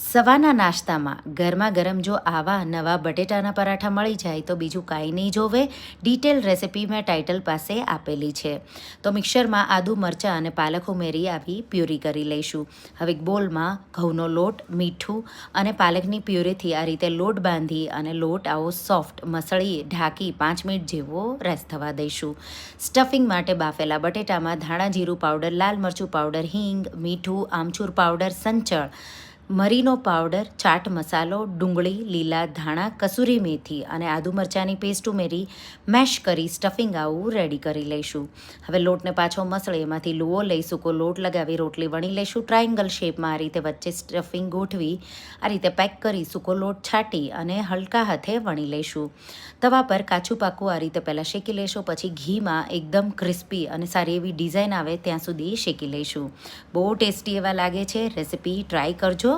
સવારના નાસ્તામાં ગરમા ગરમ જો આવા નવા બટેટાના પરાઠા મળી જાય તો બીજું કાંઈ નહીં જોવે. ડિટેલ રેસિપી મેં ટાઇટલ પાસે આપેલી છે. તો મિક્સરમાં આદુ મરચાં અને પાલક ઉમેરી આવી પ્યુરી કરી લઈશું. હવે એક બોલમાં ઘઉંનો લોટ, મીઠું અને પાલકની પ્યુરીથી આ રીતે લોટ બાંધી અને લોટ આવો સોફ્ટ મસળી ઢાંકી 5 મિનિટ જેવો રેસ્ટ થવા દઈશું. સ્ટફિંગ માટે બાફેલા બટેટામાં ધાણા જીરું પાવડર, લાલ મરચું પાવડર, હિંગ, મીઠું, આમચૂર પાવડર, સંચળ, મરીનો પાવડર, ચાટ મસાલો, ડુંગળી, લીલા ધાણા, કસૂરી મેથી અને આદુ મરચાંની પેસ્ટ ઉમેરી મેશ કરી સ્ટફિંગ આવું રેડી કરી લઈશું. હવે લોટને પાછો મસળી એમાંથી લુઓ લઈ સૂકો લોટ લગાવી રોટલી વણી લઈશું. ટ્રાયંગલ શેપમાં આ રીતે વચ્ચે સ્ટફિંગ ગોઠવી આ રીતે પેક કરી સૂકો લોટ છાંટી અને હલકા હાથે વણી લઈશું. તવા પર કાચું પાકું આ રીતે પહેલાં શેકી લઈશું, પછી ઘીમાં એકદમ ક્રિસ્પી અને સારી એવી ડિઝાઇન આવે ત્યાં સુધી શેકી લઈશું. બહુ ટેસ્ટી એવા લાગે છે. રેસિપી ટ્રાય કરજો.